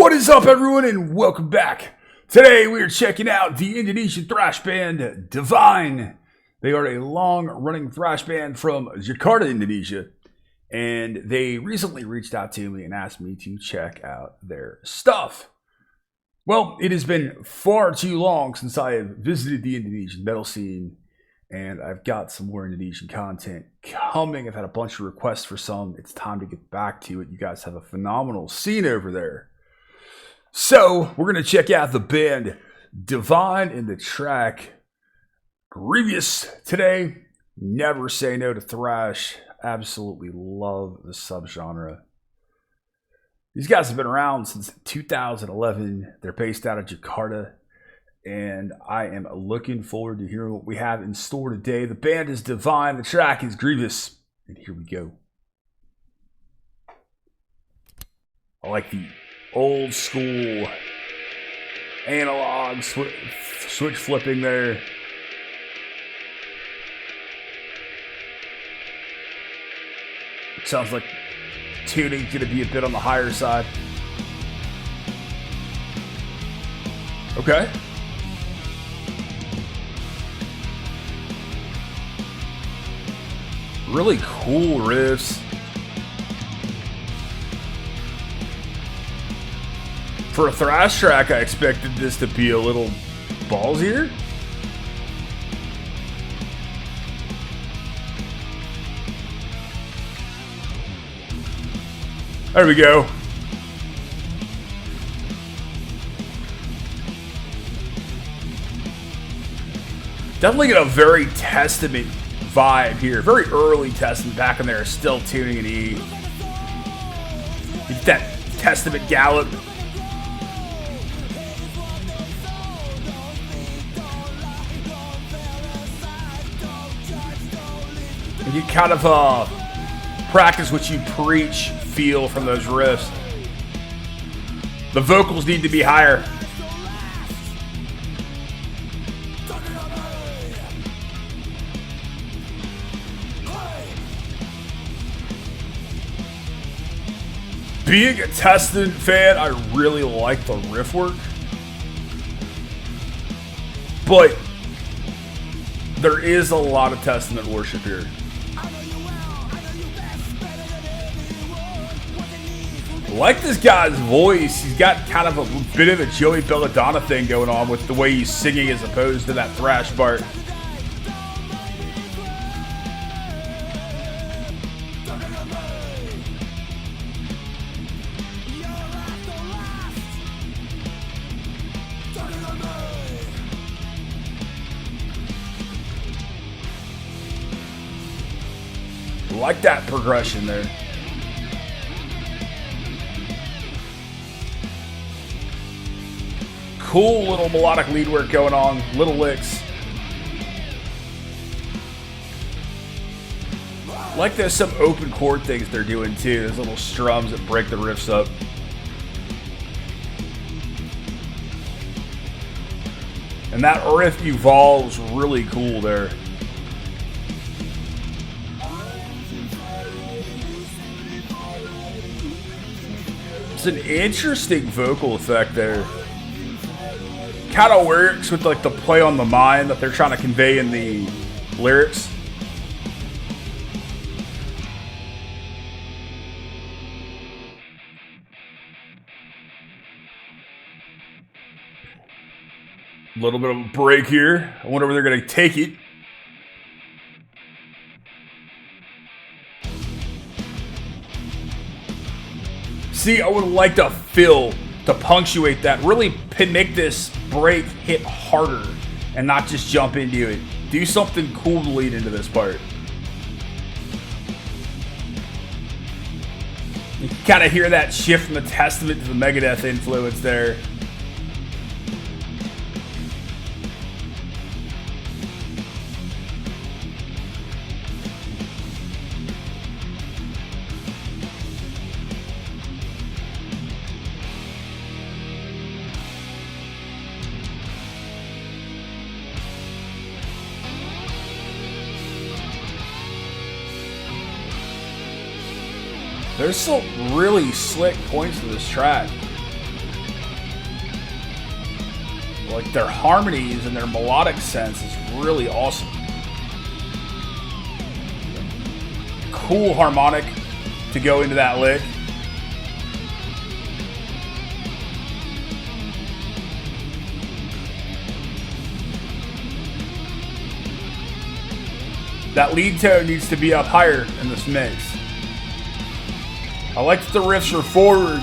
What is up, everyone, and welcome back. Today we are checking out the Indonesian thrash band Divine. They are a long-running thrash band from Jakarta, Indonesia, and they recently reached out to me and asked me to check out their stuff. Well, it has been far too long since I have visited the Indonesian metal scene, and I've got some more Indonesian content coming. I've had a bunch of requests for some. It's time to get back to it. You guys have a phenomenal scene over there. So, we're going to check out the band Divine and the track Grievous today. Never say no to thrash. Absolutely love the subgenre. These guys have been around since 2011. They're based out of Jakarta, and I am looking forward to hearing what we have in store today. The band is Divine, the track is Grievous, and here we go. I like the old school analog switch flipping there. It sounds like tuning's going to be a bit on the higher side. Okay. Really cool riffs. For a thrash track, I expected this to be a little ballsier. There we go. Definitely get a very Testament vibe here. Very early Testament back in there, still tuning in E. Get that Testament gallop. You kind of practice what you preach feel from those riffs. The vocals need to be higher. Being a Testament fan, I really like the riff work. But there is a lot of Testament worship here. I like this guy's voice. He's got kind of a bit of a Joey Belladonna thing going on with the way he's singing as opposed to that thrash part. I like that progression there. Cool little melodic lead work going on, little licks. Like there's some open chord things they're doing too. There's little strums that break the riffs up. And that riff evolves really cool there. It's an interesting vocal effect there. Kind of works with like the play on the mind that they're trying to convey in the lyrics. A little bit of a break here. I wonder where they're going to take it. See, I would like to fill to punctuate that, really make this break hit harder and not just jump into it. Do something cool to lead into this part. You can kind of hear that shift from the Testament to the Megadeth influence there. There's some really slick points to this track. like their harmonies and their melodic sense is really awesome. Cool harmonic to go into that lick. That lead tone needs to be up higher in this mix. I like that the riffs are forward,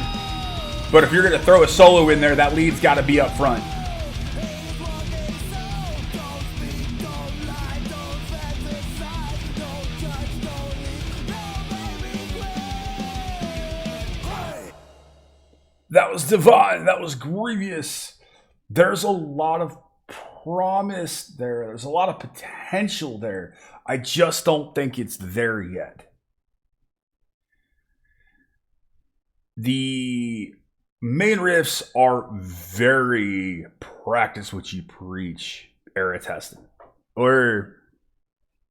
but if you're going to throw a solo in there, that lead's got to be up front. That was divine. That was Grievous. There's a lot of promise there. There's a lot of potential there. I just don't think it's there yet. The main riffs are very practice what you preach era tested, or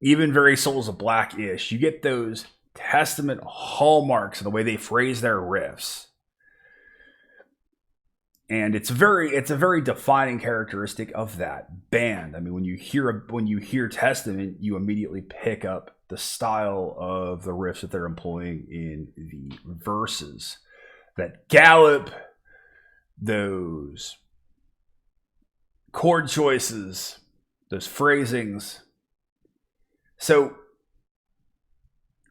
even very Souls of Black-ish. You get those Testament hallmarks in the way they phrase their riffs. And it's a very defining characteristic of that band. I mean, when you hear Testament, you immediately pick up the style of the riffs that they're employing in the verses. That gallop, those chord choices, those phrasings. So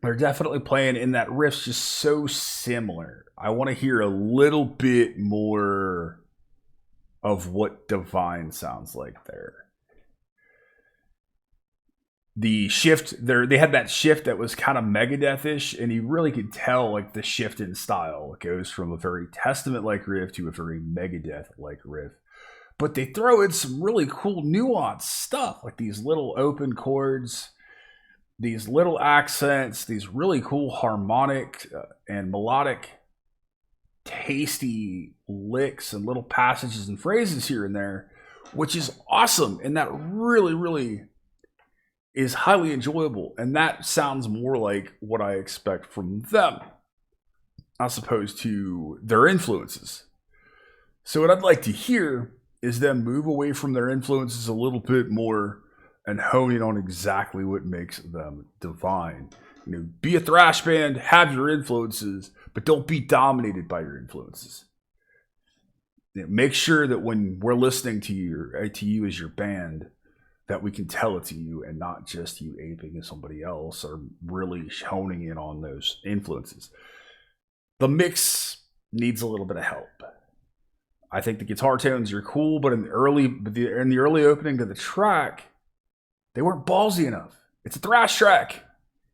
they're definitely playing in that riff's just so similar. I want to hear a little bit more of what Divine sounds like there. The shift there, they had that shift that was kind of Megadeth-ish, and you really could tell like the shift in style. It goes from a very Testament-like riff to a very Megadeth-like riff. But they throw in some really cool nuanced stuff, like these little open chords, these little accents, these really cool harmonic and melodic, tasty licks and little passages and phrases here and there, which is awesome. And that really is highly enjoyable. And that sounds more like what I expect from them, as opposed to their influences. So what I'd like to hear is them move away from their influences a little bit more and hone in on exactly what makes them divine. You know, be a thrash band, have your influences, but don't be dominated by your influences. You know, make sure that when we're listening to you as your band, that we can tell it's you and not just you aping as somebody else or really honing in on those influences. The mix needs a little bit of help. I think the guitar tones are cool, but in the early opening to the track, they weren't ballsy enough. It's a thrash track.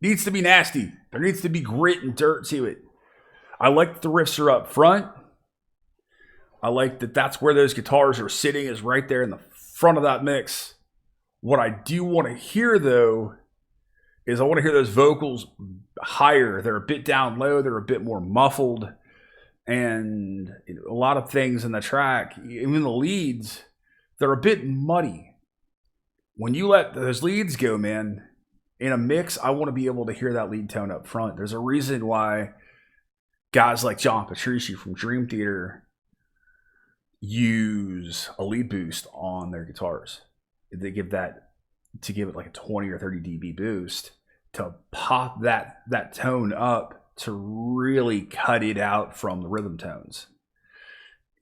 Needs to be nasty. There needs to be grit and dirt to it. I like that the riffs are up front. I like that that's where those guitars are sitting, is right there in the front of that mix. What I do want to hear, though, is I want to hear those vocals higher. They're a bit down low. They're a bit more muffled. And a lot of things in the track, even the leads, they're a bit muddy. When you let those leads go, man, in a mix, I want to be able to hear that lead tone up front. There's a reason why guys like John Petrucci from Dream Theater use a lead boost on their guitars. They give it like a 20 or 30 dB boost to pop that tone up to really cut it out from the rhythm tones,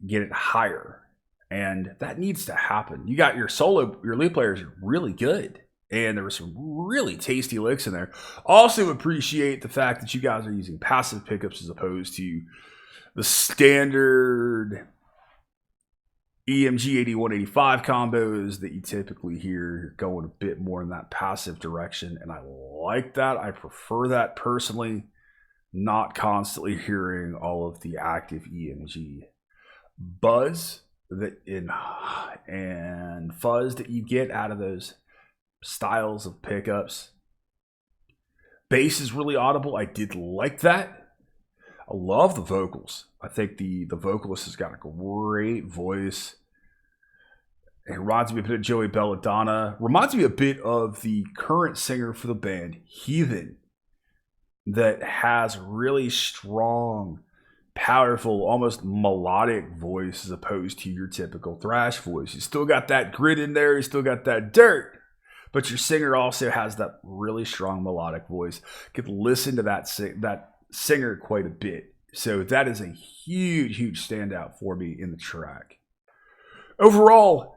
get it higher. And that needs to happen. You got your lead players are really good, and there were some really tasty licks in there. Also appreciate the fact that you guys are using passive pickups as opposed to the standard EMG 8185 combos that you typically hear, going a bit more in that passive direction. And I like that. I prefer that personally, not constantly hearing all of the active EMG buzz and fuzz that you get out of those styles of pickups. Bass is really audible. I did like that. I love the vocals. I think the vocalist has got a great voice. It reminds me a bit of Joey Belladonna. Reminds me a bit of the current singer for the band, Heathen, that has really strong powerful, almost melodic voice as opposed to your typical thrash voice. You still got that grit in there, you still got that dirt, but your singer also has that really strong melodic voice. You could listen to that singer quite a bit. So that is a huge standout for me in the track. Overall,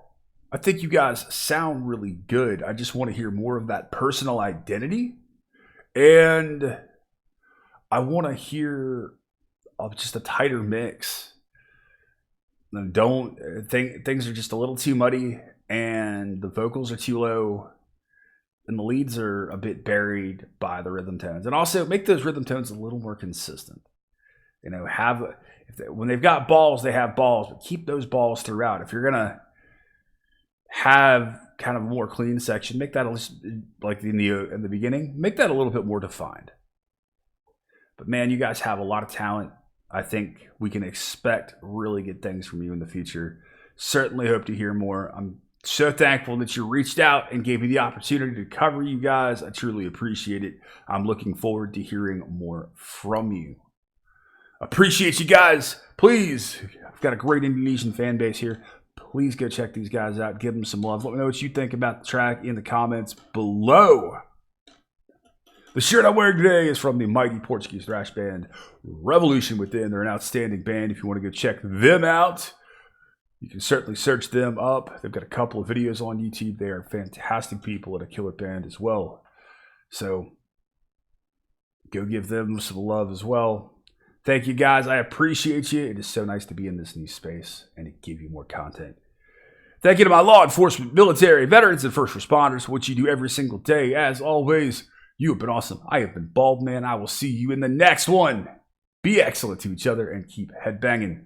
I think you guys sound really good. I just want to hear more of that personal identity. And I want to hear just a tighter mix. Things are just a little too muddy, and the vocals are too low, and the leads are a bit buried by the rhythm tones. And also make those rhythm tones a little more consistent. You know, when they've got balls, they have balls, but keep those balls throughout. If you're gonna have kind of a more clean section, make that like in the beginning, make that a little bit more defined. But man, you guys have a lot of talent. I think we can expect really good things from you in the future. Certainly hope to hear more. I'm so thankful that you reached out and gave me the opportunity to cover you guys. I truly appreciate it. I'm looking forward to hearing more from you. Appreciate you guys. Please, I've got a great Indonesian fan base here. Please go check these guys out. Give them some love. Let me know what you think about the track in the comments below. The shirt I'm wearing today is from the mighty Portuguese thrash band Revolution Within. They're an outstanding band. If you want to go check them out, you can certainly search them up. They've got a couple of videos on YouTube. They are fantastic people and a killer band as well. So go give them some love as well. Thank you guys. I appreciate you. It is so nice to be in this new space and to give you more content. Thank you to my law enforcement, military, veterans, and first responders for what you do every single day. As always, you have been awesome. I have been Baldman. I will see you in the next one. Be excellent to each other and keep headbanging.